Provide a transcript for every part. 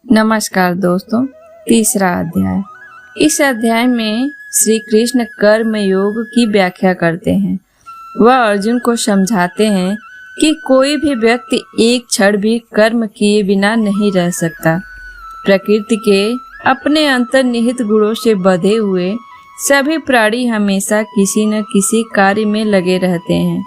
नमस्कार दोस्तों, तीसरा अध्याय। इस अध्याय में श्री कृष्ण कर्म योग की व्याख्या करते हैं। वह अर्जुन को समझाते हैं कि कोई भी व्यक्ति एक क्षण भी कर्म किए बिना नहीं रह सकता। प्रकृति के अपने अंतर्निहित गुणों से बंधे हुए सभी प्राणी हमेशा किसी न किसी कार्य में लगे रहते हैं।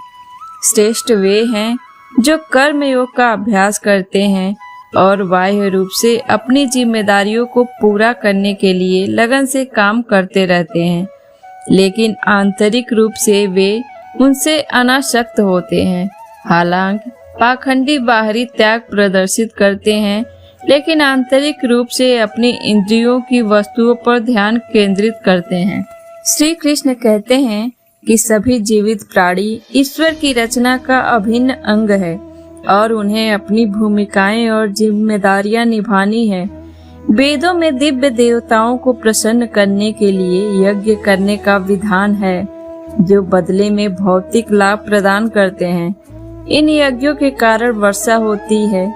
श्रेष्ठ वे हैं जो कर्म योग का अभ्यास करते हैं और बाह्य रूप से अपनी जिम्मेदारियों को पूरा करने के लिए लगन से काम करते रहते हैं, लेकिन आंतरिक रूप से वे उनसे अनासक्त होते हैं। हालांकि पाखंडी बाहरी त्याग प्रदर्शित करते हैं, लेकिन आंतरिक रूप से अपनी इंद्रियों की वस्तुओं पर ध्यान केंद्रित करते हैं। श्री कृष्ण कहते हैं कि सभी जीवित प्राणी ईश्वर की रचना का अभिन्न अंग है और उन्हें अपनी भूमिकाएं और जिम्मेदारियां निभानी है। वेदों में दिव्य देवताओं को प्रसन्न करने के लिए यज्ञ करने का विधान है, जो बदले में भौतिक लाभ प्रदान करते हैं। इन यज्ञों के कारण वर्षा होती है,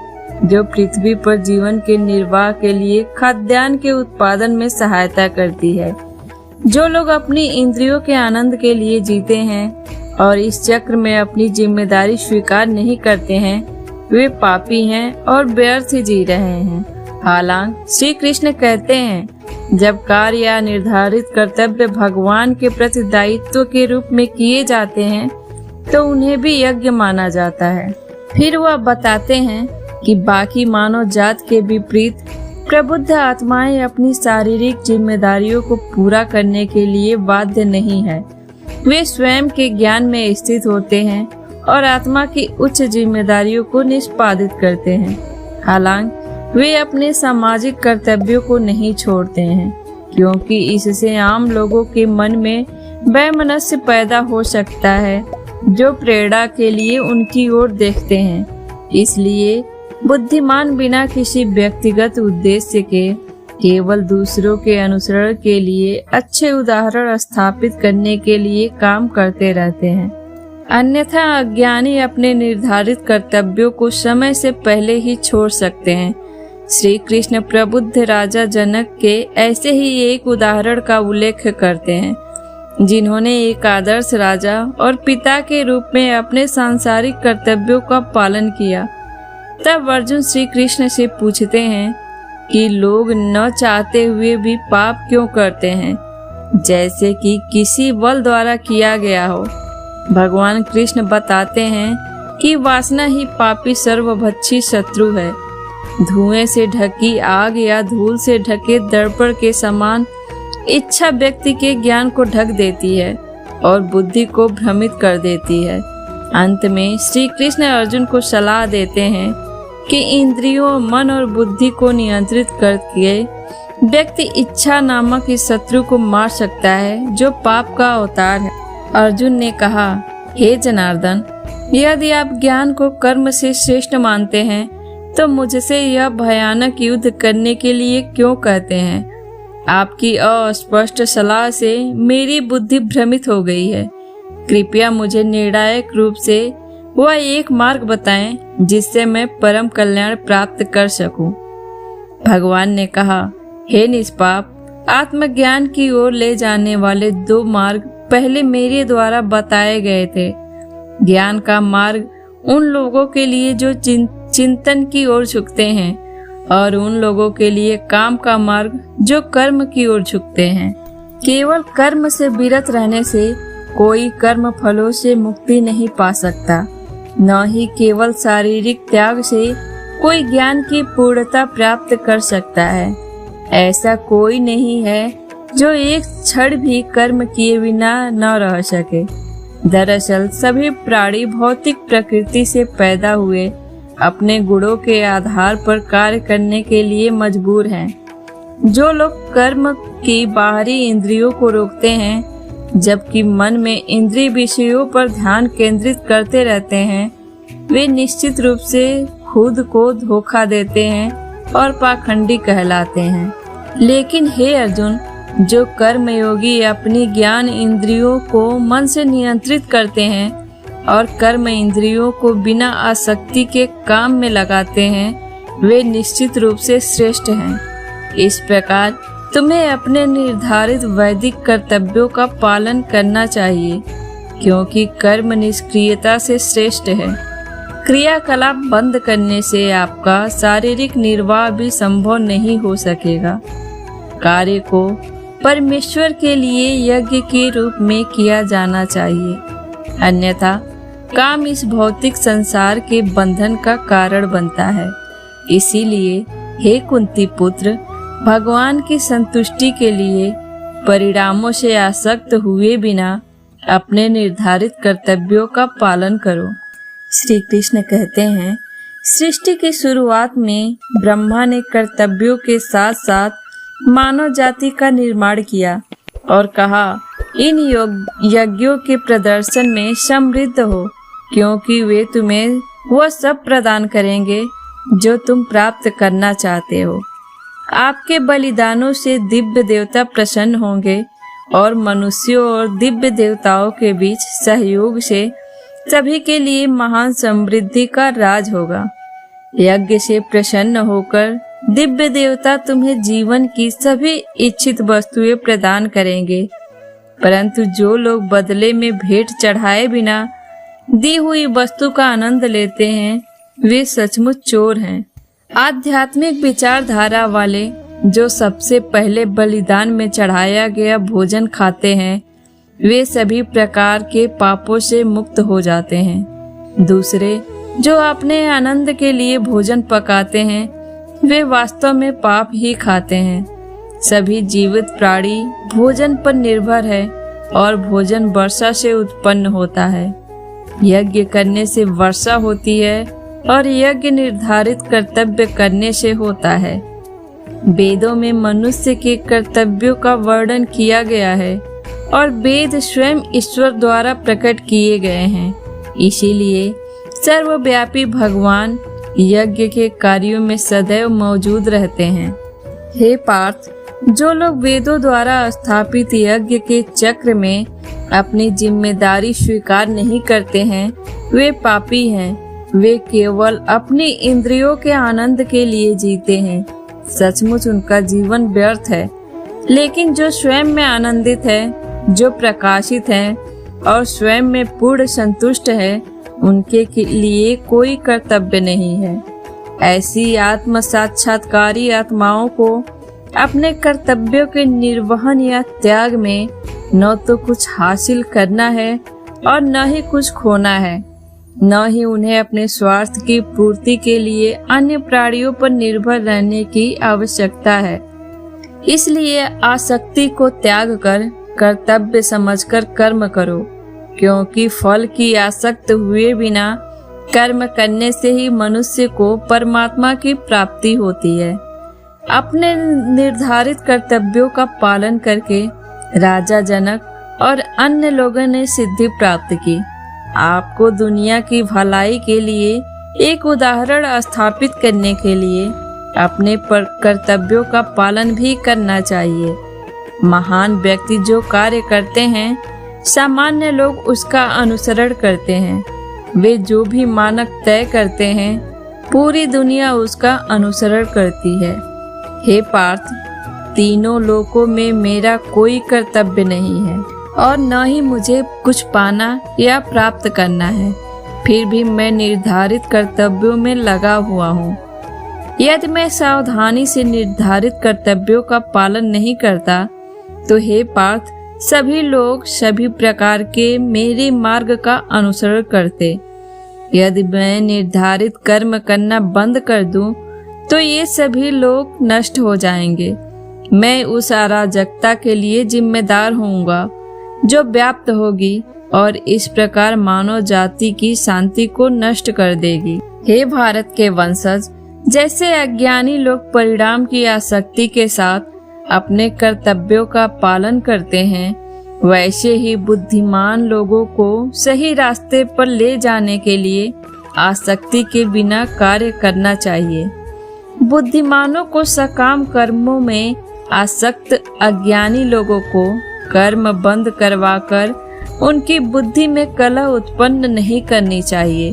जो पृथ्वी पर जीवन के निर्वाह के लिए खाद्यान्न के उत्पादन में सहायता करती है। जो लोग अपनी इंद्रियों के आनंद के लिए जीते हैं और इस चक्र में अपनी जिम्मेदारी स्वीकार नहीं करते हैं, वे पापी हैं और व्यर्थ जी रहे हैं। हालांकि श्री कृष्ण कहते हैं, जब कार्य या निर्धारित कर्तव्य भगवान के प्रति दायित्व के रूप में किए जाते हैं तो उन्हें भी यज्ञ माना जाता है। फिर वह बताते हैं कि बाकी मानव जात के विपरीत प्रबुद्ध आत्माएं अपनी शारीरिक जिम्मेदारियों को पूरा करने के लिए बाध्य नहीं है। वे स्वयं के ज्ञान में स्थित होते हैं और आत्मा की उच्च जिम्मेदारियों को निष्पादित करते हैं। हालांकि वे अपने सामाजिक कर्तव्यों को नहीं छोड़ते हैं, क्योंकि इससे आम लोगों के मन में वैमनस्य पैदा हो सकता है, जो प्रेरणा के लिए उनकी ओर देखते हैं। इसलिए बुद्धिमान बिना किसी व्यक्तिगत उद्देश्य के केवल दूसरों के अनुसरण के लिए अच्छे उदाहरण स्थापित करने के लिए काम करते रहते हैं। अन्यथा अज्ञानी अपने निर्धारित कर्तव्यों को समय से पहले ही छोड़ सकते हैं। श्री कृष्ण प्रबुद्ध राजा जनक के ऐसे ही एक उदाहरण का उल्लेख करते हैं, जिन्होंने एक आदर्श राजा और पिता के रूप में अपने सांसारिक कर्तव्यों का पालन किया। तब अर्जुन श्री कृष्ण से पूछते हैं कि लोग न चाहते हुए भी पाप क्यों करते हैं, जैसे कि किसी बल द्वारा किया गया हो। भगवान कृष्ण बताते हैं कि वासना ही पापी सर्वभक्षी शत्रु है। धुएं से ढकी आग या धूल से ढके दर्पण के समान इच्छा व्यक्ति के ज्ञान को ढक देती है और बुद्धि को भ्रमित कर देती है। अंत में श्री कृष्ण अर्जुन को सलाह देते हैं कि इंद्रियों, मन और बुद्धि को नियंत्रित करके व्यक्ति इच्छा नामक इस शत्रु को मार सकता है, जो पाप का अवतार है। अर्जुन ने कहा, हे जनार्दन, यदि आप ज्ञान को कर्म से श्रेष्ठ मानते हैं तो मुझसे यह भयानक युद्ध करने के लिए क्यों कहते हैं? आपकी अस्पष्ट सलाह से मेरी बुद्धि भ्रमित हो गई है। कृपया मुझे निर्णायक रूप से वह एक मार्ग बताएं जिससे मैं परम कल्याण प्राप्त कर सकूं। भगवान ने कहा, हे निष्पाप, आत्मज्ञान की ओर ले जाने वाले दो मार्ग पहले मेरे द्वारा बताए गए थे। ज्ञान का मार्ग उन लोगों के लिए जो चिंतन की ओर झुकते हैं, और उन लोगों के लिए काम का मार्ग जो कर्म की ओर झुकते हैं। केवल कर्म से विरत रहने से कोई कर्म फलों से मुक्ति नहीं पा सकता, न ही केवल शारीरिक त्याग से कोई ज्ञान की पूर्णता प्राप्त कर सकता है। ऐसा कोई नहीं है जो एक क्षण भी कर्म किए बिना न रह सके। दरअसल सभी प्राणी भौतिक प्रकृति से पैदा हुए अपने गुणों के आधार पर कार्य करने के लिए मजबूर हैं। जो लोग कर्म की बाहरी इंद्रियों को रोकते हैं, जबकि मन में इंद्रिय विषयों पर ध्यान केंद्रित करते रहते हैं, वे निश्चित रूप से खुद को धोखा देते हैं और पाखंडी कहलाते हैं। लेकिन हे अर्जुन, जो कर्मयोगी अपनी ज्ञान इंद्रियों को मन से नियंत्रित करते हैं और कर्म इंद्रियों को बिना आसक्ति के काम में लगाते हैं, वे निश्चित रूप से श्रेष्ठ हैं। इस प्रकार तुम्हें अपने निर्धारित वैदिक कर्तव्यों का पालन करना चाहिए, क्योंकि कर्म निष्क्रियता से श्रेष्ठ है। क्रियाकलाप बंद करने से आपका शारीरिक निर्वाह भी संभव नहीं हो सकेगा। कार्य को परमेश्वर के लिए यज्ञ के रूप में किया जाना चाहिए, अन्यथा काम इस भौतिक संसार के बंधन का कारण बनता है। इसीलिए हे कुंती पुत्र, भगवान की संतुष्टि के लिए परिणामों से आसक्त हुए बिना अपने निर्धारित कर्तव्यों का पालन करो। श्री कृष्ण कहते हैं, सृष्टि की शुरुआत में ब्रह्मा ने कर्तव्यों के साथ साथ मानव जाति का निर्माण किया और कहा, इन यज्ञों के प्रदर्शन में समृद्ध हो, क्योंकि वे तुम्हें वह सब प्रदान करेंगे जो तुम प्राप्त करना चाहते हो। आपके बलिदानों से दिव्य देवता प्रसन्न होंगे और मनुष्यों और दिव्य देवताओं के बीच सहयोग से सभी के लिए महान समृद्धि का राज होगा। यज्ञ से प्रसन्न होकर दिव्य देवता तुम्हें जीवन की सभी इच्छित वस्तुएं प्रदान करेंगे, परंतु जो लोग बदले में भेंट चढ़ाए बिना दी हुई वस्तु का आनंद लेते हैं, वे सचमुच चोर हैं। आध्यात्मिक विचारधारा वाले जो सबसे पहले बलिदान में चढ़ाया गया भोजन खाते हैं, वे सभी प्रकार के पापों से मुक्त हो जाते हैं। दूसरे जो अपने आनंद के लिए भोजन पकाते हैं, वे वास्तव में पाप ही खाते हैं। सभी जीवित प्राणी भोजन पर निर्भर है और भोजन वर्षा से उत्पन्न होता है। यज्ञ करने से वर्षा होती है और यज्ञ निर्धारित कर्तव्य करने से होता है। वेदों में मनुष्य के कर्तव्यों का वर्णन किया गया है और वेद स्वयं ईश्वर द्वारा प्रकट किए गए हैं। इसीलिए सर्वव्यापी भगवान यज्ञ के कार्यों में सदैव मौजूद रहते हैं। हे पार्थ, जो लोग वेदों द्वारा स्थापित यज्ञ के चक्र में अपनी जिम्मेदारी स्वीकार नहीं करते हैं, वे पापी हैं। वे केवल अपनी इंद्रियों के आनंद के लिए जीते हैं। सचमुच उनका जीवन व्यर्थ है। लेकिन जो स्वयं में आनंदित है, जो प्रकाशित है और स्वयं में पूर्ण संतुष्ट है, उनके लिए कोई कर्तव्य नहीं है। ऐसी आत्म साक्षात्कारी आत्माओं को अपने कर्तव्यों के निर्वहन या त्याग में न तो कुछ हासिल करना है और न ही कुछ खोना है, न ही उन्हें अपने स्वार्थ की पूर्ति के लिए अन्य प्राणियों पर निर्भर रहने की आवश्यकता है। इसलिए आसक्ति को त्याग कर कर्तव्य समझकर कर्म करो, क्योंकि फल की आसक्त हुए बिना कर्म करने से ही मनुष्य को परमात्मा की प्राप्ति होती है। अपने निर्धारित कर्तव्यों का पालन करके राजा जनक और अन्य लोगों ने सिद्धि प्राप्त की। आपको दुनिया की भलाई के लिए एक उदाहरण स्थापित करने के लिए अपने कर्तव्यों का पालन भी करना चाहिए। महान व्यक्ति जो कार्य करते हैं, सामान्य लोग उसका अनुसरण करते हैं। वे जो भी मानक तय करते हैं, पूरी दुनिया उसका अनुसरण करती है। हे पार्थ, तीनों लोकों में मेरा कोई कर्तव्य नहीं है और न ही मुझे कुछ पाना या प्राप्त करना है। फिर भी मैं निर्धारित कर्तव्यों में लगा हुआ हूँ। यदि मैं सावधानी से निर्धारित कर्तव्यों का पालन नहीं करता, तो हे पार्थ, सभी लोग सभी प्रकार के मेरे मार्ग का अनुसरण करते। यदि मैं निर्धारित कर्म करना बंद कर दूं, तो ये सभी लोग नष्ट हो जाएंगे। मैं उस अराजकता के लिए जिम्मेदार होऊंगा जो व्याप्त होगी और इस प्रकार मानव जाति की शांति को नष्ट कर देगी। हे भारत के वंशज, जैसे अज्ञानी लोग परिणाम की आसक्ति के साथ अपने कर्तव्यों का पालन करते हैं, वैसे ही बुद्धिमान लोगों को सही रास्ते पर ले जाने के लिए आसक्ति के बिना कार्य करना चाहिए। बुद्धिमानों को सकाम कर्मों में आसक्त अज्ञानी लोगों को कर्म बंद करवाकर उनकी बुद्धि में कलह उत्पन्न नहीं करनी चाहिए,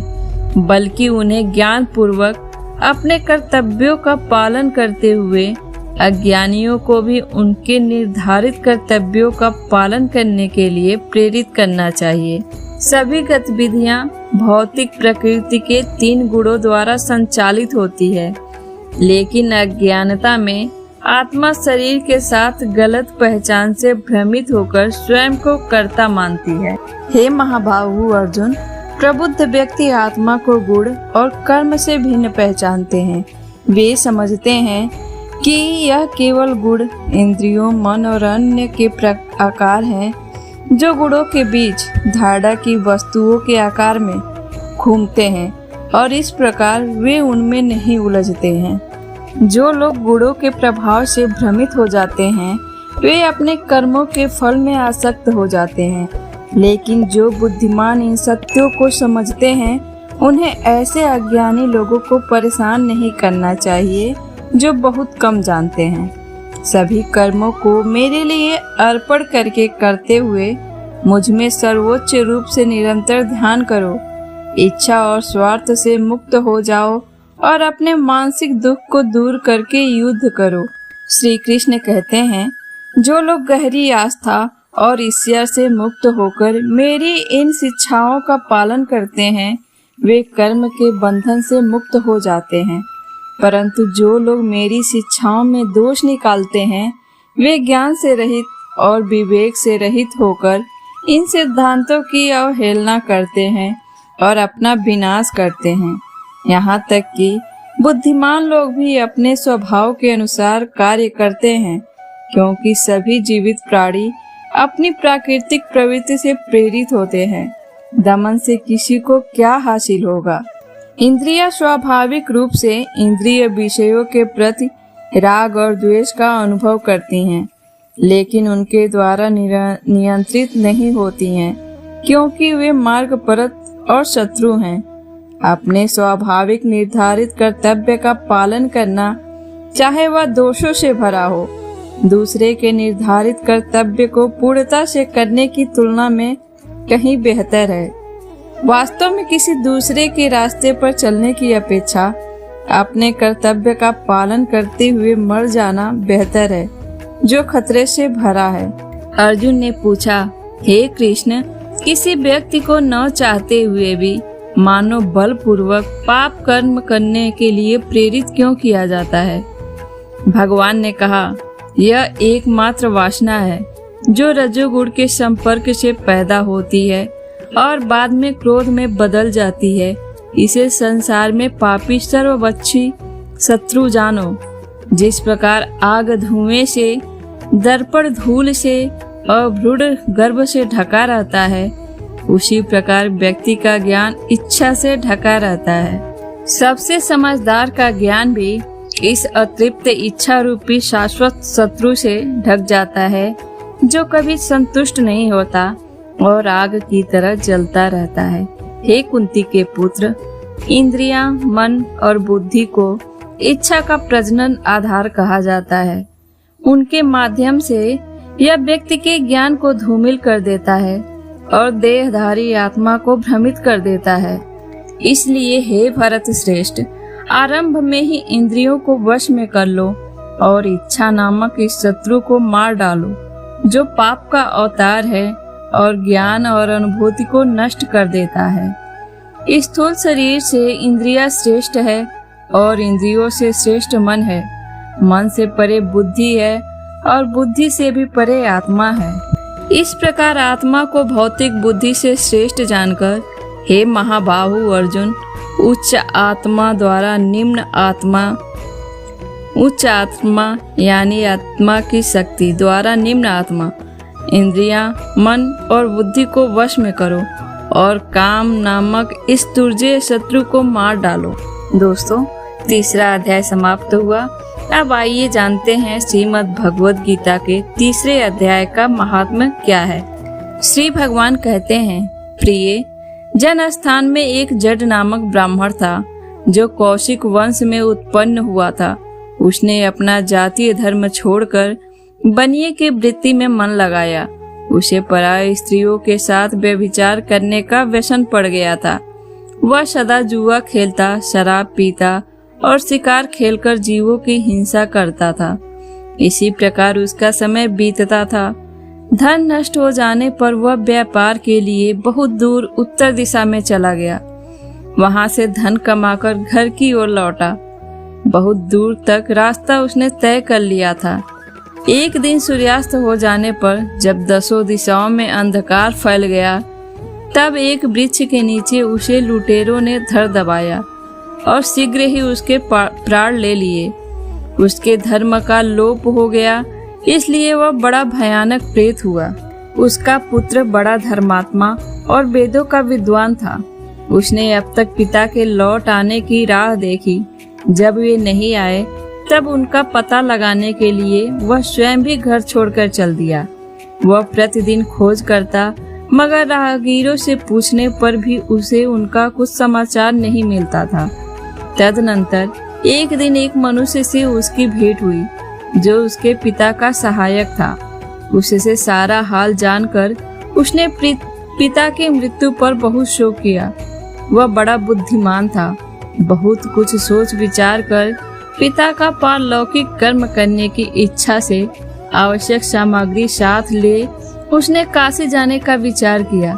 बल्कि उन्हें ज्ञान पूर्वक अपने कर्तव्यों का पालन करते हुए अज्ञानियों को भी उनके निर्धारित कर्तव्यों का पालन करने के लिए प्रेरित करना चाहिए। सभी गतिविधियां भौतिक प्रकृति के 3 गुणों द्वारा संचालित होती है, लेकिन अज्ञानता में आत्मा शरीर के साथ गलत पहचान से भ्रमित होकर स्वयं को कर्ता मानती है। हे महाबाहु अर्जुन, प्रबुद्ध व्यक्ति आत्मा को गुण और कर्म से भिन्न पहचानते हैं। वे समझते हैं कि यह केवल गुण इंद्रियों, मन और अन्य के आकार हैं, जो गुणों के बीच धारणा की वस्तुओं के आकार में घूमते हैं और इस प्रकार वे उनमें नहीं उलझते हैं। जो लोग गुणों के प्रभाव से भ्रमित हो जाते हैं, वे अपने कर्मों के फल में आसक्त हो जाते हैं, लेकिन जो बुद्धिमान इन सत्यों को समझते हैं, उन्हें ऐसे अज्ञानी लोगों को परेशान नहीं करना चाहिए जो बहुत कम जानते हैं। सभी कर्मों को मेरे लिए अर्पण करके करते हुए मुझ में सर्वोच्च रूप से निरंतर ध्यान करो। इच्छा और स्वार्थ से मुक्त हो जाओ और अपने मानसिक दुख को दूर करके युद्ध करो। श्री कृष्ण कहते हैं, जो लोग गहरी आस्था और ईश्वर से मुक्त होकर मेरी इन शिक्षाओं का पालन करते हैं, वे कर्म के बंधन से मुक्त हो जाते हैं। परंतु जो लोग मेरी शिक्षाओं में दोष निकालते हैं, वे ज्ञान से रहित और विवेक से रहित होकर इन सिद्धांतों की अवहेलना करते हैं और अपना विनाश करते हैं। यहाँ तक कि बुद्धिमान लोग भी अपने स्वभाव के अनुसार कार्य करते हैं, क्योंकि सभी जीवित प्राणी अपनी प्राकृतिक प्रवृत्ति से प्रेरित होते हैं। दमन से किसी को क्या हासिल होगा? इंद्रियां स्वाभाविक रूप से इंद्रिय विषयों के प्रति राग और द्वेष का अनुभव करती हैं, लेकिन उनके द्वारा नियंत्रित नहीं होती हैं, क्योंकि वे मार्गपरत और शत्रु हैं। अपने स्वाभाविक निर्धारित कर्तव्य का पालन करना, चाहे वह दोषों से भरा हो, दूसरे के निर्धारित कर्तव्य को पूर्णता से करने की तुलना में कहीं बेहतर है। वास्तव में किसी दूसरे के रास्ते पर चलने की अपेक्षा अपने कर्तव्य का पालन करते हुए मर जाना बेहतर है, जो खतरे से भरा है। अर्जुन ने पूछा, हे कृष्ण, किसी व्यक्ति को न चाहते हुए भी मानो बलपूर्वक पाप कर्म करने के लिए प्रेरित क्यों किया जाता है? भगवान ने कहा, यह एकमात्र वासना है जो रजोगुण के संपर्क से पैदा होती है और बाद में क्रोध में बदल जाती है। इसे संसार में पापी सर्ववक्षी शत्रु जानो। जिस प्रकार आग धुएं से, दर्पण धूल से और भ्रूण गर्भ से ढका रहता है, उसी प्रकार व्यक्ति का ज्ञान इच्छा से ढका रहता है। सबसे समझदार का ज्ञान भी इस अतृप्त इच्छा रूपी शाश्वत शत्रु से ढक जाता है, जो कभी संतुष्ट नहीं होता और आग की तरह जलता रहता है। हे कुंती के पुत्र, इंद्रियां, मन और बुद्धि को इच्छा का प्रजनन आधार कहा जाता है। उनके माध्यम से यह व्यक्ति के ज्ञान को धूमिल कर देता है और देहधारी आत्मा को भ्रमित कर देता है। इसलिए हे भरत श्रेष्ठ, आरंभ में ही इंद्रियों को वश में कर लो और इच्छा नामक इस शत्रु को मार डालो, जो पाप का अवतार है और ज्ञान और अनुभूति को नष्ट कर देता है। स्थूल शरीर से इंद्रियां श्रेष्ठ है और इंद्रियों से श्रेष्ठ मन है। मन से परे बुद्धि है और बुद्धि से भी परे आत्मा है। इस प्रकार आत्मा को भौतिक बुद्धि से श्रेष्ठ जानकर, हे महाबाहु अर्जुन, उच्च आत्मा द्वारा निम्न आत्मा, उच्च आत्मा यानी आत्मा की शक्ति द्वारा निम्न आत्मा, इंद्रियां, मन और बुद्धि को वश में करो और काम नामक इस दुर्जय शत्रु को मार डालो। दोस्तों, तीसरा अध्याय समाप्त हुआ। अब आइए जानते हैं श्रीमद् भगवद गीता के तीसरे अध्याय का महात्म्य क्या है। श्री भगवान कहते हैं, प्रिय, जन स्थान में एक जड नामक ब्राह्मण था, जो कौशिक वंश में उत्पन्न हुआ था। उसने अपना जातीय धर्म छोड़कर बनिए की वृत्ति में मन लगाया। उसे पराय स्त्रियों के साथ व्यभिचार करने का व्यसन पड़ गया था। वह सदा जुआ खेलता, शराब पीता और शिकार खेलकर जीवों की हिंसा करता था। इसी प्रकार उसका समय बीतता था। धन नष्ट हो जाने पर वह व्यापार के लिए बहुत दूर उत्तर दिशा में चला गया। वहां से धन कमाकर घर की ओर लौटा। बहुत दूर तक रास्ता उसने तय कर लिया था। एक दिन सूर्यास्त हो जाने पर जब 10 दिशाओं में अंधकार फैल गया, तब एक वृक्ष के नीचे उसे लुटेरों ने धर दबाया और शीघ्र ही उसके प्राण ले लिए। उसके धर्म का लोप हो गया, इसलिए वह बड़ा भयानक प्रेत हुआ। उसका पुत्र बड़ा धर्मात्मा और वेदों का विद्वान था। उसने अब तक पिता के लौट आने की राह देखी। जब वे नहीं आए, तब उनका पता लगाने के लिए वह स्वयं भी घर छोड़कर चल दिया। वह प्रतिदिन खोज करता, मगर राहगीरों से पूछने पर भी उसे उनका कुछ समाचार नहीं मिलता था। तदनंतर एक दिन एक मनुष्य से उसकी भेंट हुई, जो उसके पिता का सहायक था। उससे सारा हाल जानकर उसने पिता की मृत्यु पर बहुत शोक किया। वह बड़ा बुद्धिमान था। बहुत कुछ सोच विचार कर पिता का पारलौकिक कर्म करने की इच्छा से आवश्यक सामग्री साथ ले उसने काशी जाने का विचार किया।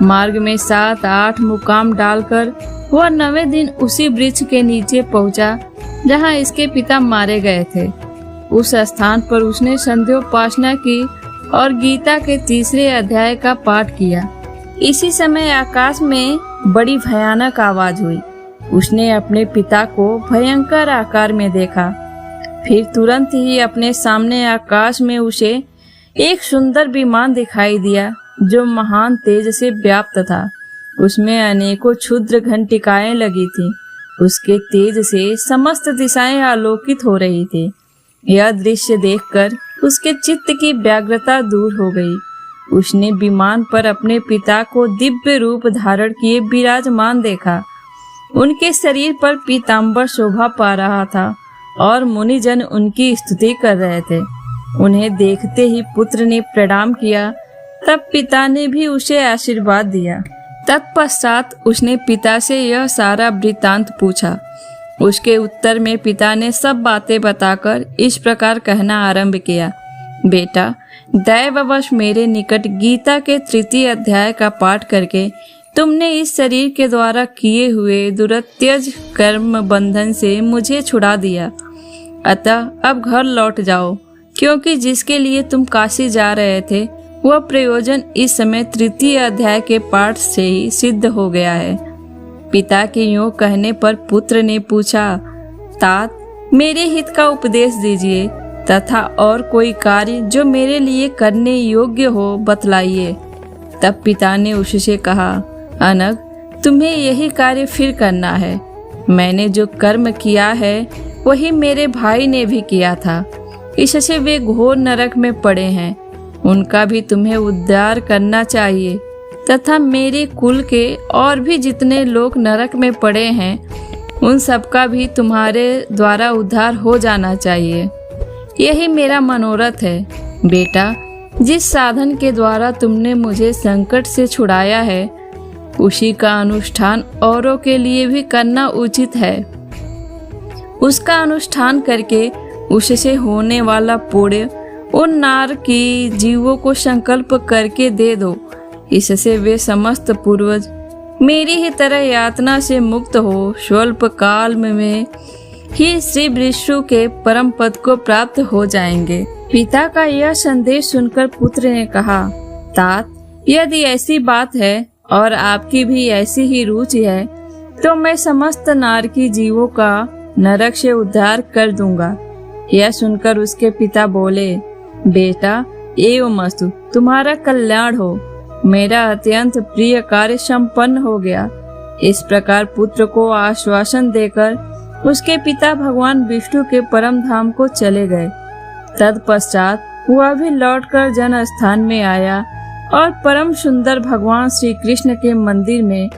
मार्ग में 7-8 मुकाम डालकर वह 9वें दिन उसी वृक्ष के नीचे पहुंचा जहां इसके पिता मारे गए थे। उस स्थान पर उसने संध्योपासना की और गीता के 3 अध्याय का पाठ किया। इसी समय आकाश में बड़ी भयानक आवाज हुई। उसने अपने पिता को भयंकर आकार में देखा। फिर तुरंत ही अपने सामने आकाश में उसे एक सुंदर विमान दिखाई दिया, जो महान तेज से व्याप्त था। उसमें अनेकों क्षुद्र घंटिकाएं लगी थीं। उसके तेज से समस्त दिशाएं आलोकित हो रही थी। यह दृश्य देखकर उसके चित्त की व्यग्रता दूर हो गई। उसने विमान पर अपने पिता को दिव्य रूप धारण किए विराजमान देखा। उनके शरीर पर पीताम्बर शोभा पा रहा था और मुनिजन उनकी स्तुति कर रहे थे। उन्हें देखते ही पुत्र ने प्रणाम किया। तब पिता ने भी उसे आशीर्वाद दिया। तत्पश्चात उसने पिता से यह सारा वृत्तांत पूछा। उसके उत्तर में पिता ने सब बातें बताकर इस प्रकार कहना आरंभ किया। बेटा, दैववश मेरे निकट गीता के 3 अध्याय का पाठ करके तुमने इस शरीर के द्वारा किए हुए दुरत्यज कर्म बंधन से मुझे छुड़ा दिया। अतः अब घर लौट जाओ, क्योंकि जिसके लिए तुम काशी जा रहे थे वह प्रयोजन इस समय 3 अध्याय के पाठ से ही सिद्ध हो गया है। पिता के यूं कहने पर पुत्र ने पूछा, तात, मेरे हित का उपदेश दीजिए तथा और कोई कार्य जो मेरे लिए करने योग्य हो बतलाइए। तब पिता ने उससे कहा, अनग, तुम्हें यही कार्य फिर करना है। मैंने जो कर्म किया है वही मेरे भाई ने भी किया था। इससे वे घोर नरक में पड़े हैं। उनका भी तुम्हें उद्धार करना चाहिए तथा मेरे कुल के और भी जितने लोग नरक में पड़े हैं उन सबका भी तुम्हारे द्वारा उद्धार हो जाना चाहिए। यही मेरा मनोरथ है। बेटा, जिस साधन के द्वारा तुमने मुझे संकट से छुड़ाया है उसी का अनुष्ठान औरों के लिए भी करना उचित है। उसका अनुष्ठान करके उससे होने वाला पुण्य उन नार की जीवों को संकल्प करके दे दो। इससे वे समस्त पूर्वज मेरी ही तरह यातना से मुक्त हो स्वल्प काल में ही श्री विष्णु के परम पद को प्राप्त हो जाएंगे। पिता का यह संदेश सुनकर पुत्र ने कहा, तात, यदि ऐसी बात है और आपकी भी ऐसी ही रुचि है तो मैं समस्त नार की जीवों का नरक से उद्धार कर दूंगा। यह सुनकर उसके पिता बोले, बेटा, एवमस्तु, तुम्हारा कल्याण हो। मेरा अत्यंत प्रिय कार्य संपन्न हो गया। इस प्रकार पुत्र को आश्वासन देकर उसके पिता भगवान विष्णु के परम धाम को चले गए। तत्पश्चात वह भी लौटकर जन स्थान में आया और परम सुंदर भगवान श्री कृष्ण के मंदिर में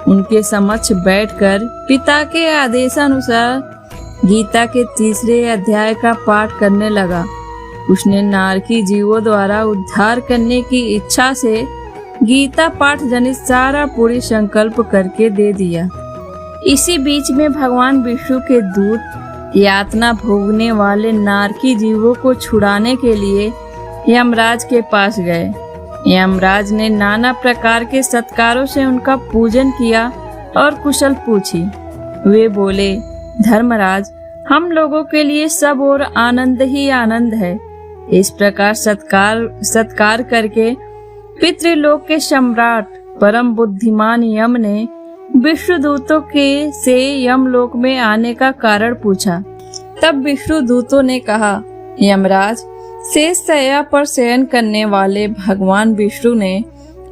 उनके समक्ष बैठकर पिता के आदेशानुसार गीता के 3 अध्याय का पाठ करने लगा। उसने नारकी जीवों द्वारा उद्धार करने की इच्छा से गीता पाठ जनित सारा पूरी संकल्प करके दे दिया। इसी बीच में भगवान विष्णु के दूत यातना भोगने वाले नारकी जीवों को छुड़ाने के लिए यमराज के पास गए। यमराज ने नाना प्रकार के सत्कारों से उनका पूजन किया और कुशल पूछी। वे बोले, धर्मराज, हम लोगों के लिए सब और आनंद ही आनंद है। इस प्रकार सत्कार करके पितृलोक के सम्राट परम बुद्धिमान यम ने विष्णु दूतों से यमलोक में आने का कारण पूछा। तब विष्णु दूतों ने कहा, यमराज, शेष शैया पर शयन करने वाले भगवान विष्णु ने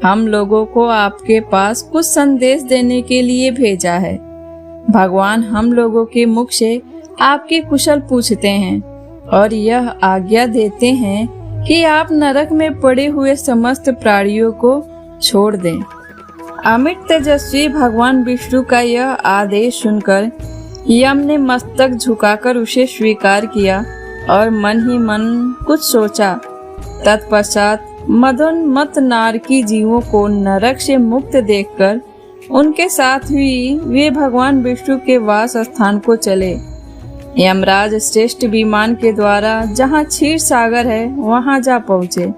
हम लोगों को आपके पास कुछ संदेश देने के लिए भेजा है। भगवान हम लोगों के मुख से आपकी कुशल पूछते हैं और यह आज्ञा देते हैं कि आप नरक में पड़े हुए समस्त प्राणियों को छोड़ दें। अमित तेजस्वी भगवान विष्णु का यह आदेश सुनकर यम ने मस्तक झुकाकर उसे स्वीकार किया और मन ही मन कुछ सोचा। तत्पश्चात मदोन्मत्त नारकी जीवों को नरक से मुक्त देखकर उनके साथ ही वे भगवान विष्णु के वास स्थान को चले। यमराज श्रेष्ठ विमान के द्वारा जहाँ क्षीर सागर है वहाँ जा पहुँचे।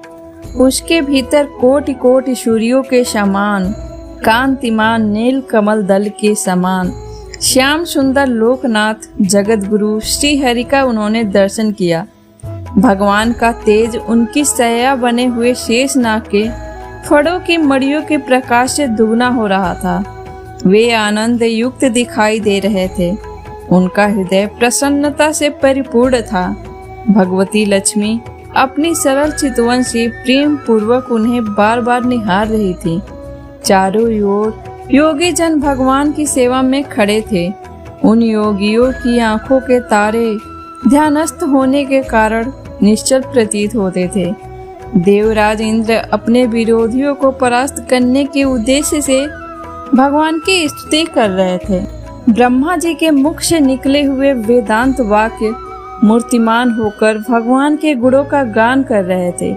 उसके भीतर कोटि कोटि सूर्यों के समान कांतिमान नील कमल दल के समान श्याम सुंदर लोकनाथ जगत गुरु श्री हरि का उन्होंने दर्शन किया। भगवान का तेज उनकी सैया बने हुए शेषनाग के फड़ों की मड़ियों के प्रकाश से दुगना हो रहा था। वे आनंद युक्त दिखाई दे रहे थे। उनका हृदय प्रसन्नता से परिपूर्ण था। भगवती लक्ष्मी अपनी सरल चितवन से प्रेम पूर्वक उन्हें बार बार निहार रही थी। चारों ओर योगी जन भगवान की सेवा में खड़े थे। उन योगियों की आंखों के तारे ध्यानस्थ होने के कारण निश्चल प्रतीत होते थे। देवराज इंद्र अपने विरोधियों को परास्त करने के उद्देश्य से भगवान की स्तुति कर रहे थे। ब्रह्मा जी के मुख से निकले हुए वेदांत वाक्य मूर्तिमान होकर भगवान के गुणों का गान कर रहे थे।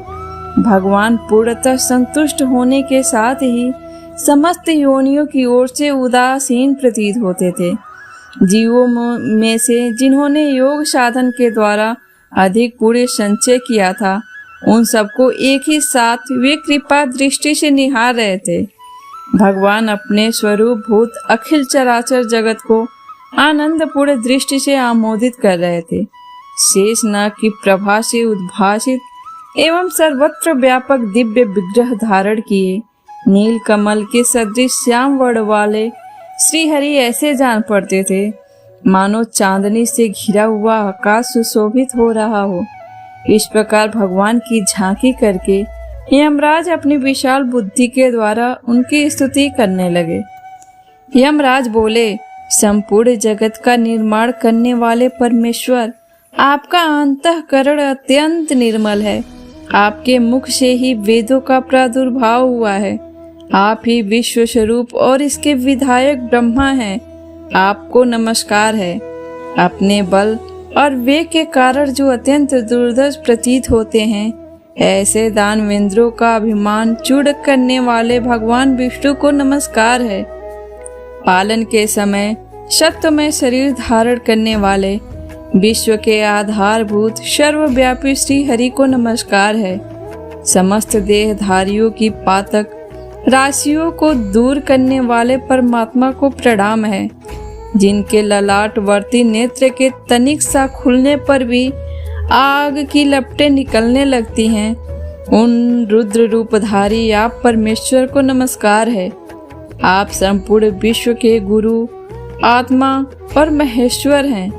भगवान पूर्णतः संतुष्ट होने के साथ ही समस्त योनियों की ओर से उदासीन प्रतीत होते थे। जीवों में से जिन्होंने योग साधन के द्वारा अधिक पुण्य संचय किया था, उन सबको एक ही साथ वे कृपा दृष्टि से निहार रहे थे। भगवान अपने स्वरूप भूत अखिल चराचर जगत को आनंदपूर्ण दृष्टि से आमोदित कर रहे थे। शेषनाग की प्रभा से उद्भासित एवं सर्वत्र व्यापक दिव्य विग्रह धारण किए नील कमल के सदृश श्याम वर्ण वाले श्री हरि ऐसे जान पड़ते थे मानो चांदनी से घिरा हुआ आकाश सुशोभित हो रहा हो। इस प्रकार भगवान की झांकी करके यमराज अपनी विशाल बुद्धि के द्वारा उनकी स्तुति करने लगे। यमराज बोले, संपूर्ण जगत का निर्माण करने वाले परमेश्वर, आपका अंतःकरण अत्यंत निर्मल है। आपके मुख से ही वेदों का प्रादुर्भाव हुआ है। आप ही विश्व स्वरूप और इसके विधायक ब्रह्मा हैं। आपको नमस्कार है। अपने बल और वेग के कारण जो अत्यंत दुर्धर्ष प्रतीत होते हैं, ऐसे दानवेंद्रों का अभिमान चूर्ण करने वाले भगवान विष्णु को नमस्कार है। पालन के समय सत्वमय शरीर धारण करने वाले विश्व के आधारभूत सर्वव्यापी श्री हरि को नमस्कार है। समस्त देहधारियों की पातक राशियों को दूर करने वाले परमात्मा को प्रणाम है। जिनके ललाटवर्ती नेत्र के तनिक सा खुलने पर भी आग की लपटें निकलने लगती हैं, उन रुद्र रूपधारी आप परमेश्वर को नमस्कार है। आप संपूर्ण विश्व के गुरु, आत्मा और महेश्वर हैं।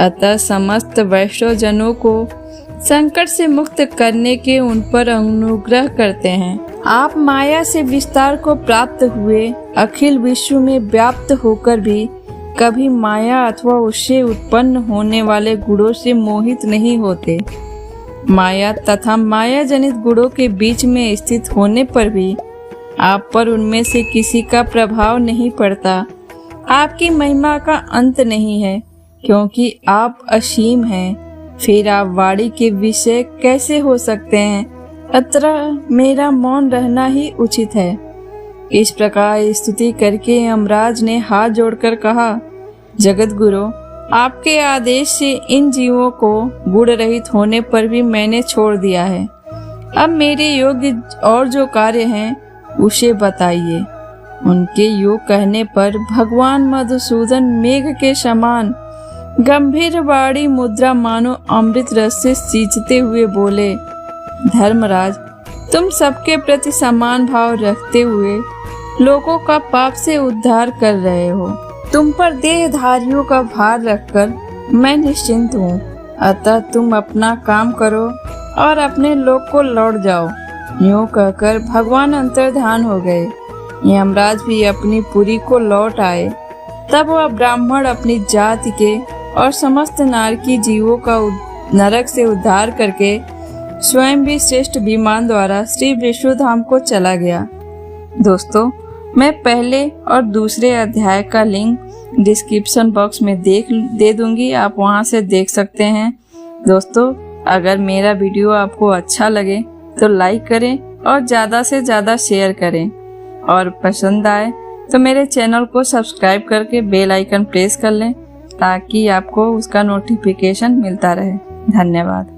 अतः समस्त वैष्णव जनों को संकट से मुक्त करने के उन पर अनुग्रह करते हैं। आप माया से विस्तार को प्राप्त हुए अखिल विश्व में व्याप्त होकर भी कभी माया अथवा उससे उत्पन्न होने वाले गुणों से मोहित नहीं होते। माया तथा माया जनित गुणों के बीच में स्थित होने पर भी आप पर उनमें से किसी का प्रभाव नहीं पड़ता। आपकी महिमा का अंत नहीं है, क्योंकि आप असीम हैं। फिर आप वाणी के विषय कैसे हो सकते हैं? अतः मेरा मौन रहना ही उचित है। इस प्रकार स्तुति करके यमराज ने हाथ जोड़कर कहा, जगत गुरु, आपके आदेश से इन जीवों को गुण रहित होने पर भी मैंने छोड़ दिया है। अब मेरे योग्य और जो कार्य हैं उसे बताइए। उनके योग कहने पर भगवान मधुसूदन मेघ के समान गंभीर वाणी मुद्रा मानो अमृत रस से सींचते हुए बोले, धर्मराज, तुम सबके प्रति समान भाव रखते हुए लोगों का पाप से उद्धार कर रहे हो। तुम पर देहधारियों का भार रखकर मैं निश्चिंत हूँ, अतः तुम अपना काम करो और अपने लोक को लौट जाओ। यूँ कहकर भगवान अंतर्धान हो गए। यमराज भी अपनी पुरी को लौट आए। तब वह ब्राह्मण अपनी जाति के और समस्त नारकी जीवों का नरक से उद्धार करके स्वयं भी श्रेष्ठ विमान द्वारा श्री विष्णुधाम को चला गया। दोस्तों, मैं पहले और दूसरे अध्याय का लिंक डिस्क्रिप्शन बॉक्स में दे दूंगी, आप वहां से देख सकते हैं। दोस्तों, अगर मेरा वीडियो आपको अच्छा लगे तो लाइक करें और ज़्यादा से ज़्यादा शेयर करें, और पसंद आए तो मेरे चैनल को सब्सक्राइब करके बेल आइकन प्रेस कर लें ताकि आपको उसका नोटिफिकेशन मिलता रहे। धन्यवाद।